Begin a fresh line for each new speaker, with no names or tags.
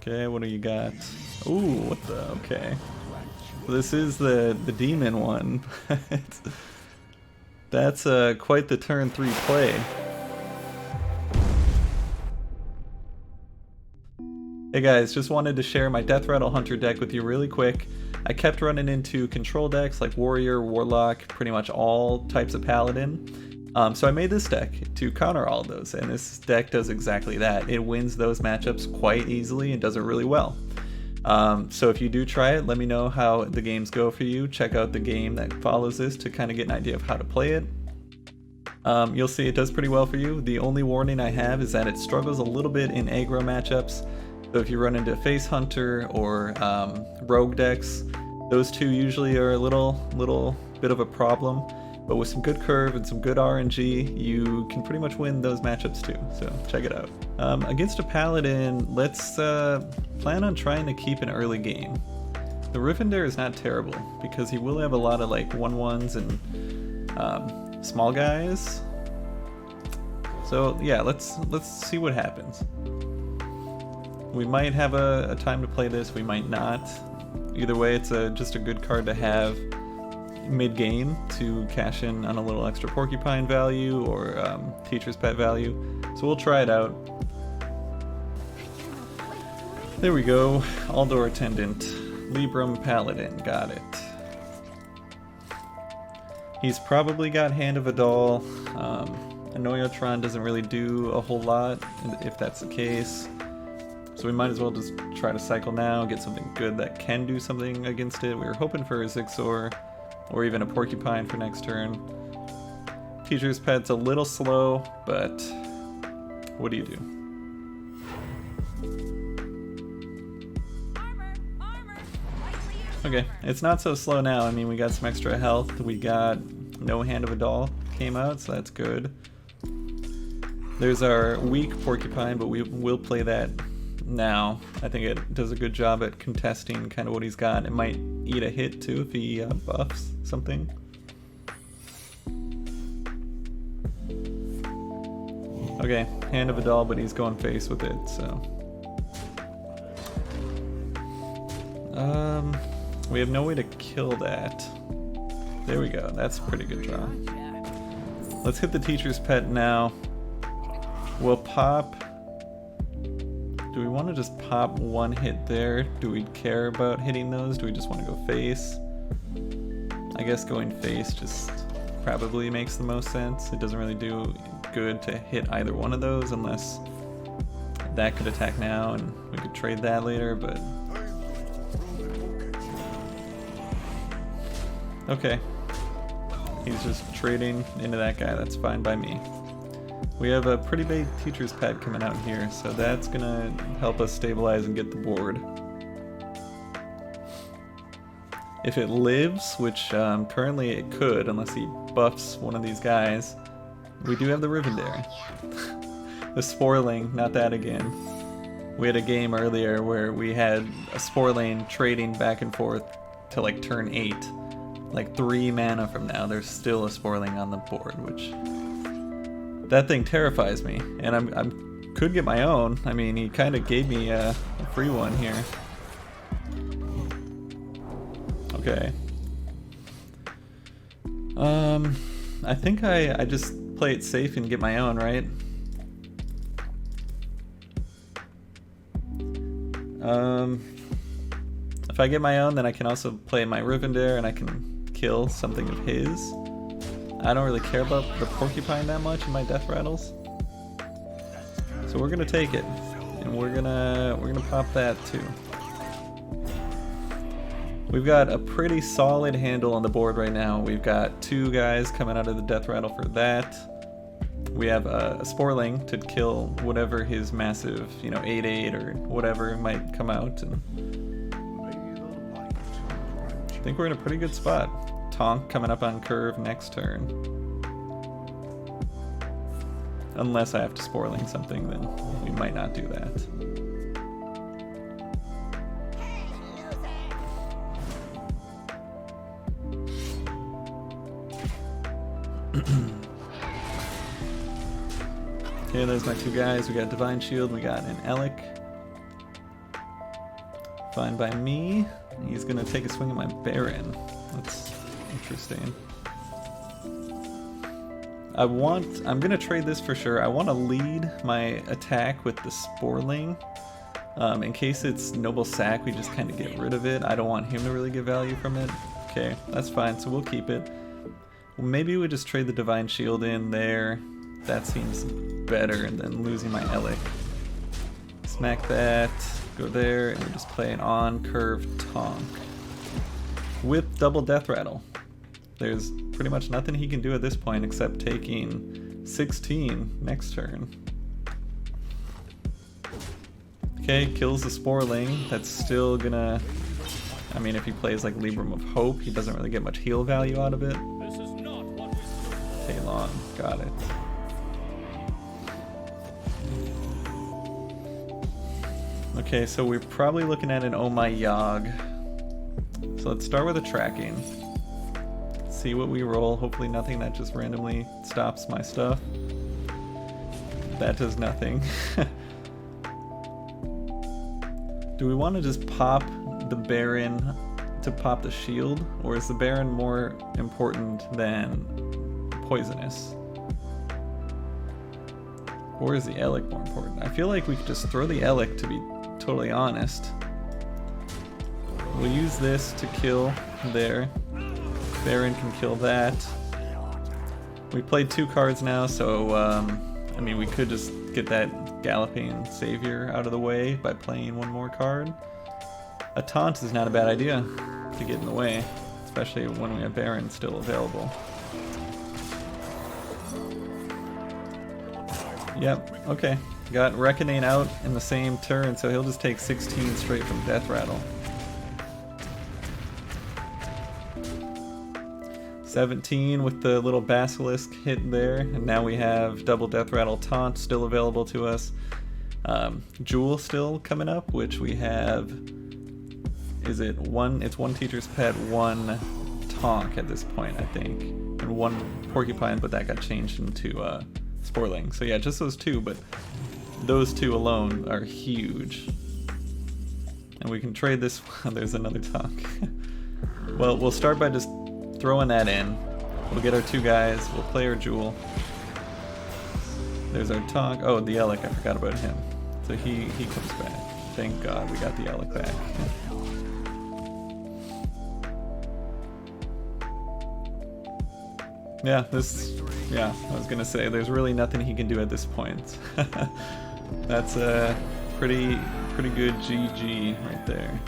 Okay, what do you got? Ooh, what the? Okay. This is the demon one. That's quite the turn 3 play. Hey guys, just wanted to share my Deathrattle Hunter deck with you really quick. I kept running into control decks like Warrior, Warlock, pretty much all types of Paladin. So I made this deck to counter all of those, and this deck does exactly that. It wins those matchups quite easily and does it really well. So if you do try it, let me know how the games go for you. Check out the game that follows this to kind of get an idea of how to play it. You'll see it does pretty well for you. The only warning I have is that it struggles a little bit in aggro matchups. So if you run into Face Hunter or Rogue decks, those two usually are a little bit of a problem. But with some good curve and some good RNG, you can pretty much win those matchups too, so check it out. Against a Paladin, let's plan on trying to keep an early game. The Rivendare is not terrible, because he will have a lot of like 1/1s and small guys. So yeah, let's see what happens. We might have a time to play this, we might not. Either way, it's just a good card to have mid-game to cash in on a little extra porcupine value or teacher's pet value. So we'll try it out. There we go. Aldor Attendant. Libram Paladin. Got it. He's probably got Hand of Adal. Anoyotron doesn't really do a whole lot if that's the case. So we might as well just try to cycle now, get something good that can do something against it. We were hoping for a Zixor or even a porcupine for next turn. Teacher's pet's a little slow, but what do you do? Okay, it's not so slow now. I mean, we got some extra health. We got no Hand of Adal came out, so that's good. There's our weak porcupine, but we will play that now. I think it does a good job at contesting kind of what he's got. It might eat a hit too if he buffs something. Okay, Hand of Adal, but he's going face with it, so. We have no way to kill that. There we go, that's a pretty good draw. Let's hit the teacher's pet now. We'll pop. Do we want to just pop one hit there? Do we care about hitting those? Do we just want to go face? I guess going face just probably makes the most sense. It doesn't really do good to hit either one of those unless that could attack now and we could trade that later, but... Okay. He's just trading into that guy, that's fine by me. We have a pretty big teacher's pet coming out here, so that's gonna help us stabilize and get the board. If it lives, which currently it could, unless he buffs one of these guys, we do have the Rivendare. The Sporling, not that again. We had a game earlier where we had a Sporling trading back and forth to like turn 8. Like 3 mana from now, there's still a Sporling on the board, which... That thing terrifies me, and I could get my own. I mean, he kind of gave me a free one here. Okay. I think I just play it safe and get my own, right? If I get my own, then I can also play my Rivendare and I can kill something of his. I don't really care about the porcupine that much in my Deathrattles. So we're gonna take it. And we're gonna pop that too. We've got a pretty solid handle on the board right now. We've got 2 guys coming out of the Deathrattle for that. We have a Sporling to kill whatever his massive, 8/8 or whatever might come out. And I think we're in a pretty good spot. Tonk coming up on curve next turn. Unless I have to Sporling something, then we might not do that. Okay, there's my 2 guys. We got Divine Shield, we got an Elec. Fine by me. He's gonna take a swing at my Baron. That's interesting. I'm gonna trade this for sure. I want to lead my attack with the Sporling. In case it's Noble Sack, we just kind of get rid of it. I don't want him to really get value from it. Okay, that's fine, so we'll keep it. Well, maybe we just trade the Divine Shield in there. That seems better than losing my Elec. Smack that, go there, and we just play an on-curve tonk. With double Deathrattle. There's pretty much nothing he can do at this point except taking 16 next turn. Okay, kills the Sporling. That's still gonna... I mean, if he plays like Libram of Hope, he doesn't really get much heal value out of it. Talon, got it. Okay, so we're probably looking at an Oh My Yogg. So let's start with a tracking. See what we roll. Hopefully nothing that just randomly stops my stuff. That does nothing. Do we want to just pop the Baron to pop the shield? Or is the Baron more important than Poisonous? Or is the Elec more important? I feel like we could just throw the Elec, to be totally honest. We'll use this to kill there. Baron can kill that. We played 2 cards now, so I mean, we could just get that Galloping Savior out of the way by playing 1 more card. A taunt is not a bad idea to get in the way, especially when we have Baron still available. Yep, okay. Got Reckoning out in the same turn, so he'll just take 16 straight from Deathrattle. 17 with the little Basilisk hit there, and now we have double Deathrattle taunt still available to us. Jewel still coming up, which we have... Is it one? It's 1 Teacher's Pet, 1 Tonk at this point, I think. And 1 Porcupine, but that got changed into Sporling. So yeah, just those 2, but those 2 alone are huge. And we can trade this. There's another Tonk. Well, we'll start by just throwing that in. We'll get our 2 guys. We'll play our Jewel. There's our Tonk. Oh, the Elec. I forgot about him. So he comes back. Thank God we got the Elec back. Yeah, I was gonna say, there's really nothing he can do at this point. That's a pretty good GG right there.